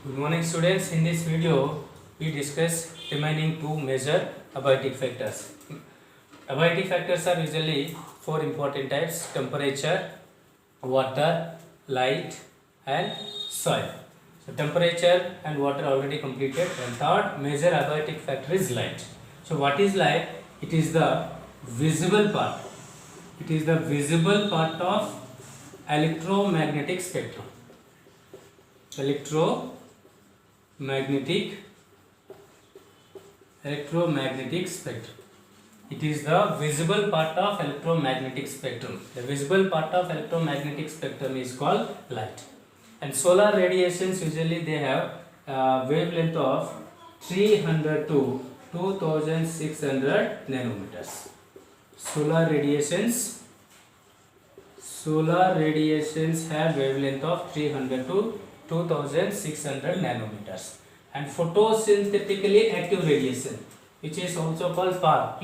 Good morning students. In this video we discuss remaining two major abiotic factors. Abiotic factors are usually four important types: temperature, water, light and soil. So temperature and water already completed, and third major abiotic factor is light. So what is light? It is the visible part. It is the visible part of electromagnetic spectrum. Electromagnetic spectrum. It is the visible part of electromagnetic spectrum. The visible part of electromagnetic spectrum is called light. And solar radiations usually they have wavelength of 300 to 2600 nanometers. Solar radiations have wavelength of 300 to 2600 nanometers. And photosynthetically active radiation, which is also called PAR,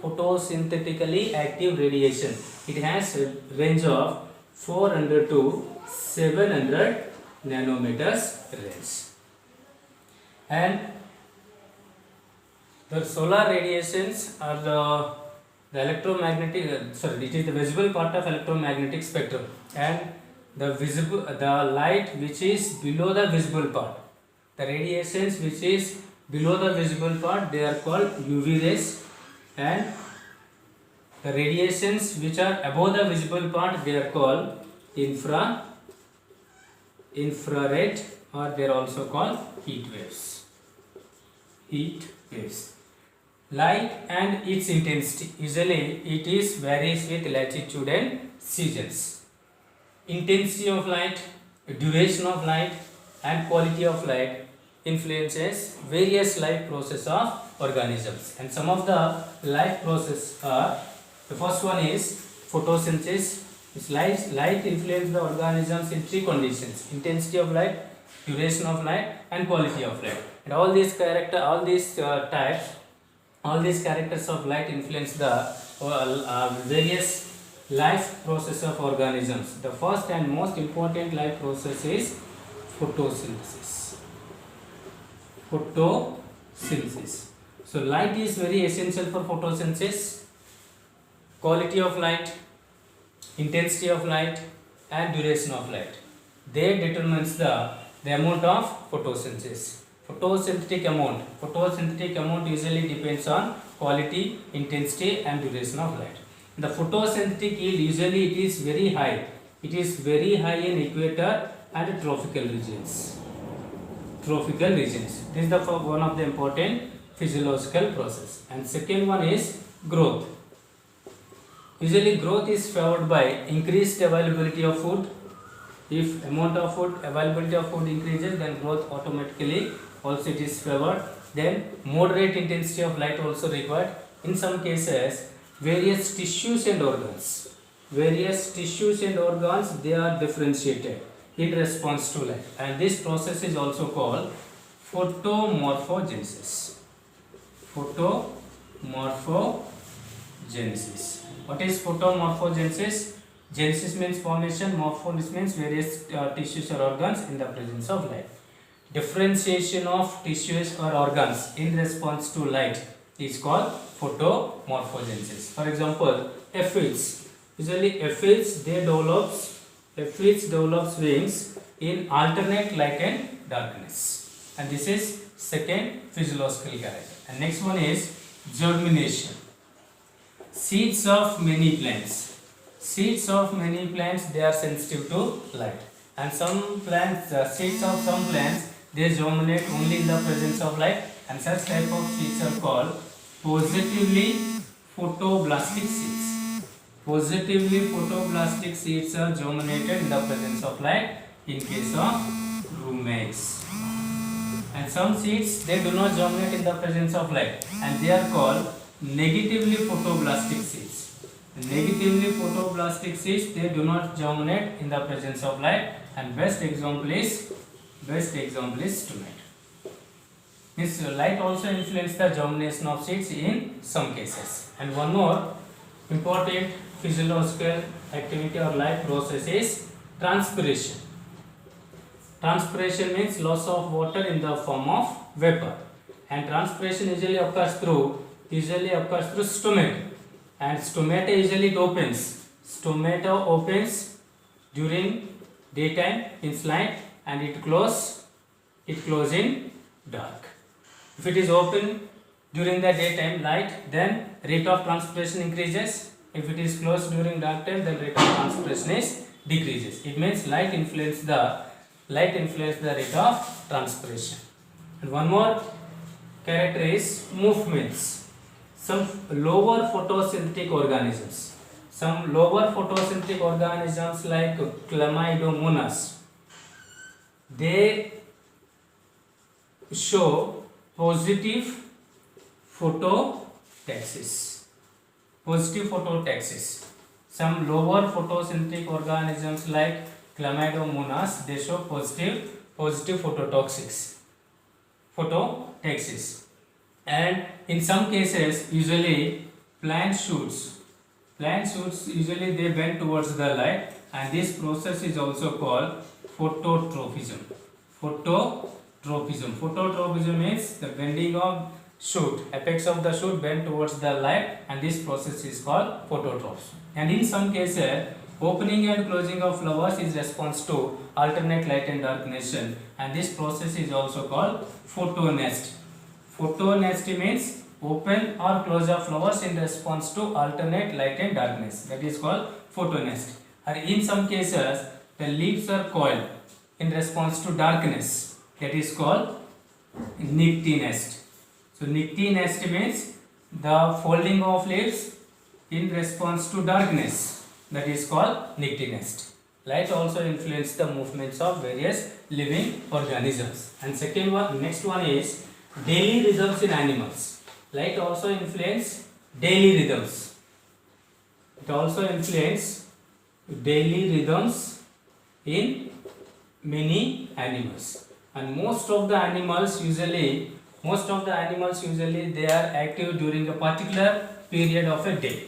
photosynthetically active radiation. It has a range of 400 to 700 nanometers range. And the solar radiations are the electromagnetic, it is the visible part of electromagnetic spectrum, and the light which is below the visible part. The radiations which is below the visible part, they are called UV rays, and the radiations which are above the visible part, they are called infrared, or they are also called heat waves. Light and its intensity, usually it is varies with latitude and seasons. Intensity of light, duration of light and quality of light influences various life process of organisms. And some of the life process are, the first one is photosynthesis. Light influences the organisms in three conditions: intensity of light, duration of light and quality of light. And all these characters of light influence the various life process of organisms. The first and most important life process is photosynthesis. So light is very essential for photosynthesis. Quality of light, intensity of light and duration of light, they determines the amount of photosynthesis. Photosynthetic amount usually depends on quality, intensity and duration of light. The photosynthetic yield usually it is very high. It is very high in equator and tropical regions. This is the one of the important physiological process. And second one is growth. Usually growth is favored by increased availability of food. If availability of food increases, then growth automatically also it is favored. Then moderate intensity of light also required. In some cases, various tissues and organs, they are differentiated in response to light, and this process is also called photomorphogenesis. What is photomorphogenesis? Genesis means formation, morphogenesis means various tissues or organs in the presence of light. Differentiation of tissues or organs in response to light is called photomorphogenesis. For example, aphids. Usually aphids develops wings in alternate light and darkness. And this is second physiological character. And next one is germination. Seeds of many plants, they are sensitive to light. And some plants, seeds of some plants, they germinate only in the presence of light, and such type of seeds are called positively photoblastic seeds. Are germinated in the presence of light in case of rumex. And some seeds, they do not germinate in the presence of light, and they are called negatively photoblastic seeds. They do not germinate in the presence of light, and best example is tomato. Means light also influences the germination of seeds in some cases. And one more important physiological activity or life process is transpiration. Transpiration means loss of water in the form of vapor, and transpiration usually occurs through stomata, and stomata usually it opens. Stomata opens during daytime in light, and it close in dark. If it is open during the daytime light, then rate of transpiration increases. If it is closed during dark time, then rate of transpiration is decreases. It means light influence the rate of transpiration. And one more character is movements. Some lower photosynthetic organisms like Chlamydomonas, they show positive phototaxis. Some lower photosynthetic organisms like Chlamydomonas, they show positive phototaxis. And in some cases, usually plant shoots usually they bend towards the light, and this process is also called phototropism. Phototropism means the bending of shoot, apex of the shoot bend towards the light, and this process is called phototropism. And in some cases, opening and closing of flowers is response to alternate light and darkness, and this process is also called photonest. Photonest means open or close of flowers in response to alternate light and darkness, that is called photonest. Or in some cases, the leaves are coiled in response to darkness, that is called nyctinest. So nyctinest means the folding of leaves in response to darkness, that is called nyctinest. Light also influences the movements of various living organisms. And next one is daily rhythms in animals. Light also influences daily rhythms. It also influences daily rhythms in many animals. And most of the animals usually they are active during a particular period of a day.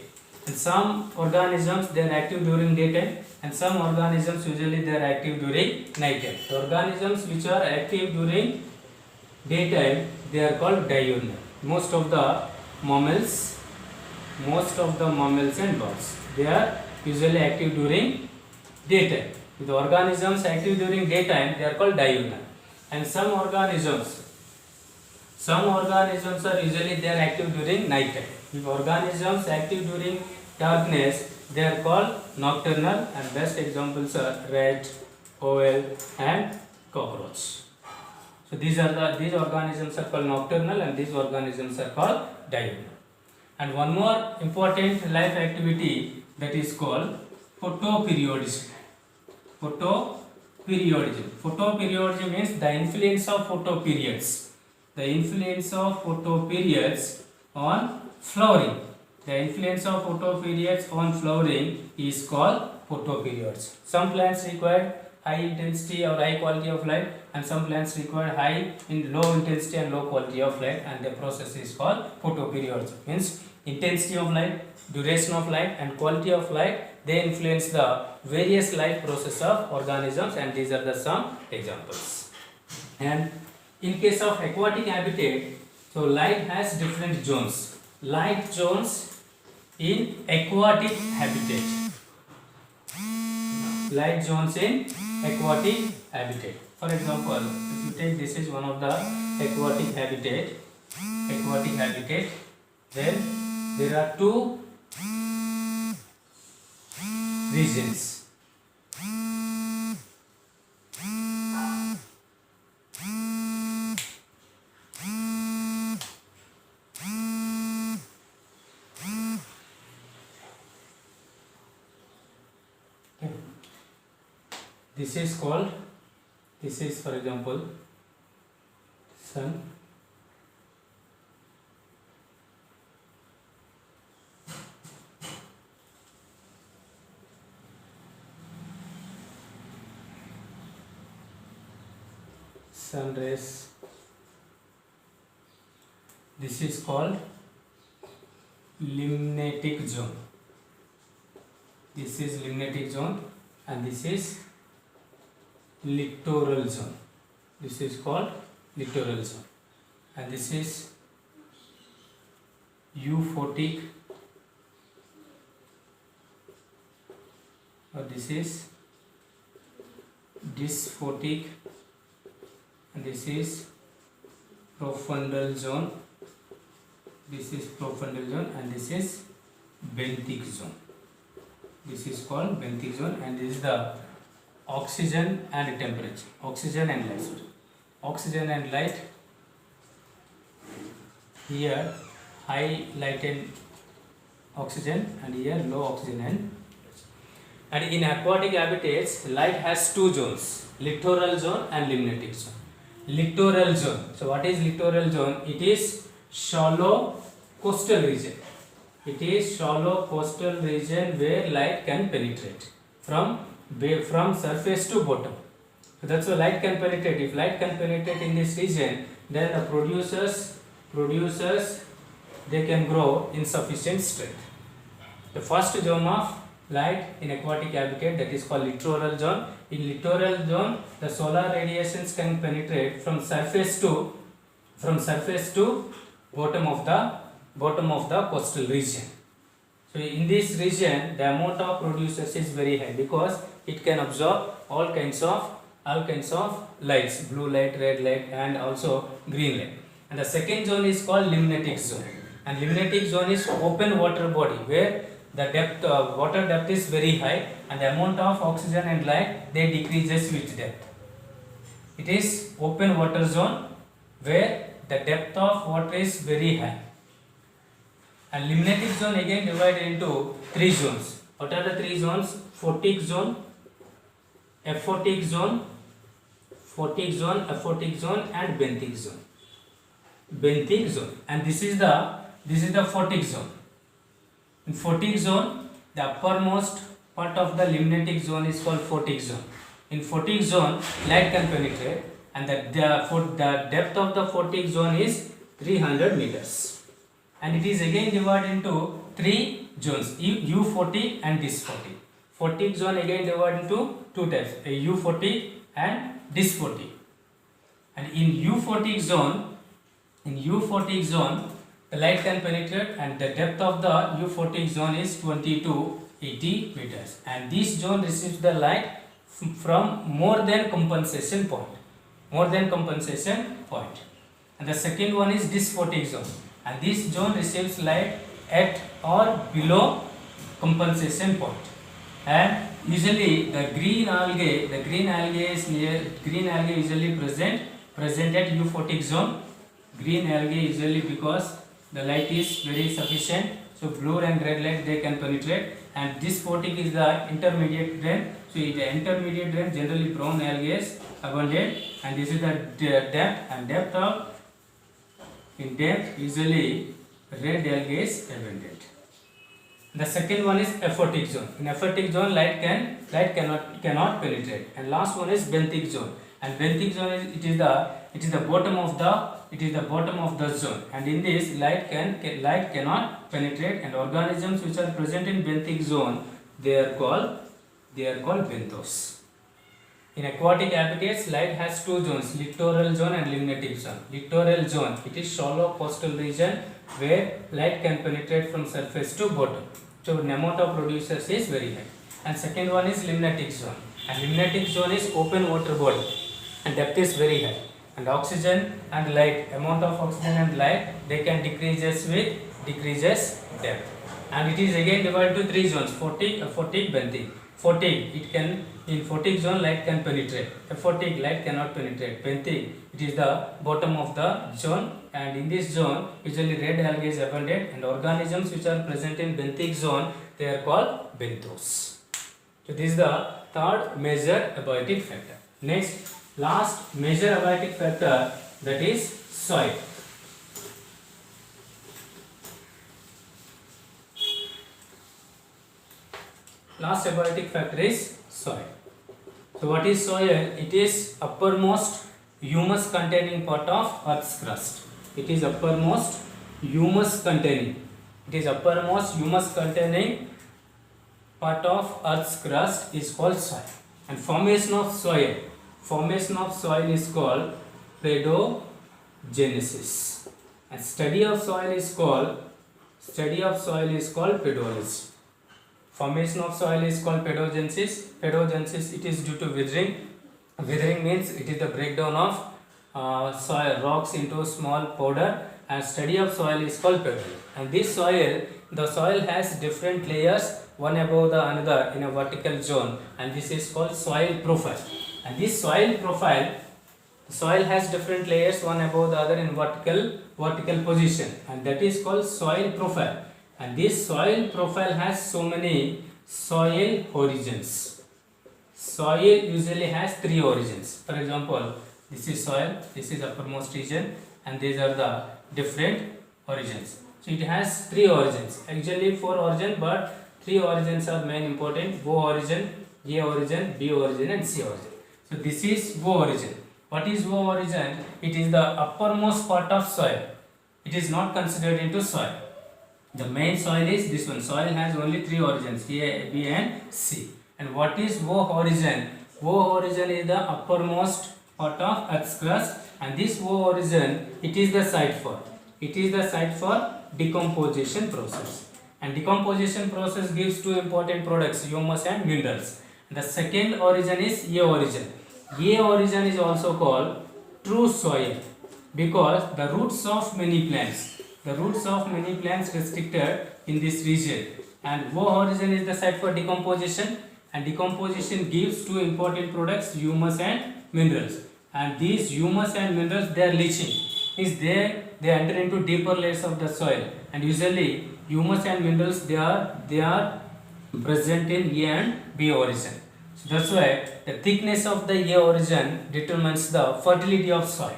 And some organisms they are active during daytime, and some organisms usually they are active during nighttime. The organisms which are active during daytime, they are called diurnal. Most of the mammals and birds, they are usually active during daytime. The organisms active during daytime, they are called diurnal. And some organisms are usually they are active during night time. If organisms active during darkness, they are called nocturnal, and best examples are rat, owl and cockroach. So these organisms are called nocturnal, and these organisms are called diurnal. And one more important life activity, that is called photoperiodism. Photoperiodism means the influence of photoperiods. The influence of photoperiods on flowering. The influence of photoperiods on flowering is called photoperiods. Some plants require high intensity or high quality of light, and some plants require low intensity and low quality of light, and the process is called photoperiodism. Means intensity of light, duration of light and quality of light, they influence the various life process of organisms, and these are the some examples. And in case of aquatic habitat, so light has different zones. Light zones in aquatic habitat. Light zones in aquatic habitat. For example, if you take this is one of the aquatic habitat, then there are two regions. This is for example sun, sun rays. This is called limnatic zone. This is limnatic zone, and this is littoral zone. This is called littoral zone, and this is euphotic, or this is dysphotic, and this is profundal zone. This is profundal zone, and this is benthic zone. This is called benthic zone, and this is the oxygen and temperature, oxygen and light. Sorry. Oxygen and light. Here high light and oxygen, and here low oxygen and in aquatic habitats light has two zones, littoral zone and limnatic zone. Littoral zone. So what is littoral zone? It is shallow coastal region. It is shallow coastal region where light can penetrate from surface to bottom. So that's why light can penetrate. If light can penetrate in this region, then the producers they can grow in sufficient strength. The first zone of light in aquatic habitat, that is called littoral zone. In littoral zone, the solar radiations can penetrate from surface to bottom of the coastal region. So in this region, the amount of producers is very high because it can absorb all kinds of lights, blue light, red light, and also green light. And the second zone is called limnatic zone. And limnatic zone is open water body where the water depth is very high, and the amount of oxygen and light they decreases with depth. It is open water zone where the depth of water is very high. And limnatic zone again divided into three zones. What are the three zones? Photic zone, aphotic zone, aphotic zone, and benthic zone. Benthic zone, and this is the photic zone. In photic zone, the uppermost part of the limnatic zone is called photic zone. In photic zone, light can penetrate, and the depth of the photic zone is 300 meters. And it is again divided into three zones, euphotic and dysphotic. Photic zone again divided into two types, euphotic and dysphotic. And in euphotic zone, the light can penetrate, and the depth of the euphotic zone is 20 to 80 meters. And this zone receives the light from more than compensation point. And the second one is dysphotic zone, and this zone receives light at or below compensation point. And usually the green algae is usually present at euphotic zone. Green algae usually because the light is very sufficient, so blue and red light they can penetrate. And dysphotic is the intermediate range. So in the intermediate range, generally brown algae is abundant, and this is the depth, and in depth usually red algae is abundant. The second one is aphotic zone. In aphotic zone, light cannot penetrate. And last one is benthic zone. And benthic zone is the bottom of the zone. And in this, light cannot penetrate. And organisms which are present in benthic zone, they are called benthos. In aquatic habitats, light has two zones, littoral zone and limnatic zone. Littoral zone, it is shallow coastal region where light can penetrate from surface to bottom. So the amount of producers is very high. And second one is limnatic zone. And limnatic zone is open water body, and depth is very high. And oxygen and light, amount of oxygen and light, they can decreases depth. And it is again divided to three zones, photic, aphotic, benthic. Photic, in photic zone light can penetrate. Aphotic, light cannot penetrate. Benthic, it is the bottom of the zone, and in this zone usually red algae is abundant, and organisms which are present in benthic zone, they are called benthos. So this is the third major abiotic factor. Next, last major abiotic factor, that is soil. Last abiotic factor is soil. So what is soil? It is uppermost humus containing part of Earth's crust. It is uppermost humus containing part of Earth's crust is called soil. And formation of soil Formation of soil is called pedogenesis, and study of soil is called pedology. Formation of soil is called pedogenesis. Pedogenesis, it is due to withering. Withering means it is the breakdown of soil rocks into small powder, and study of soil is called pedology. And this soil, the soil has different layers, one above the another in a vertical zone, and this is called soil profile. And this soil profile, the soil has different layers, one above the other in vertical position, and that is called soil profile. And this soil profile has so many soil origins. Soil usually has 3 origins. For example, this is soil, this is uppermost region, and these are the different origins. So it has 3 origins. Actually 4 origins, but 3 origins are main important: O origin, A origin, B origin, and C origin. So this is O origin. What is O origin? It is the uppermost part of soil. It is not considered into soil. The main soil is this one. Soil has only 3 origins: A, B, and C. And what is O origin? O origin is the uppermost part of Earth's crust, and this O origin, it is the site for decomposition process. And decomposition process gives 2 important products: humus and minerals. The second origin is A origin. A origin is also called true soil because the roots of many plants restricted in this region. And O origin is the site for decomposition, and decomposition gives 2 important products: humus and minerals. And these humus and minerals, they are leaching, is they enter into deeper layers of the soil, and usually humus and minerals, they are present in A and B origin. So that's why the thickness of the A origin determines the fertility of soil.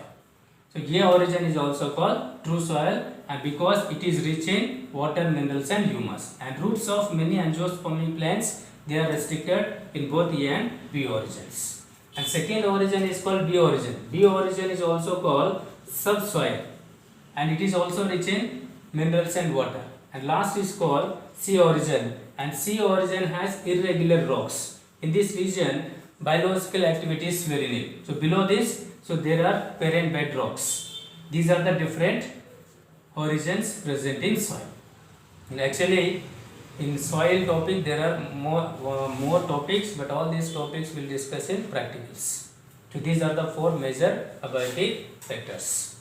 So A origin is also called true soil, and because it is rich in water, minerals, and humus. And roots of many angiospermic plants, they are restricted in both A and B origins. And second origin is called B origin. B origin is also called subsoil, and it is also rich in minerals and water. And last is called C origin, and C origin has irregular rocks. In this region, biological activity is very nil. So below this, so there are parent bed rocks. These are the different origins present in soil. And actually, in soil topic there are more topics, but all these topics will discuss in practicals. So these are the 4 major ability factors.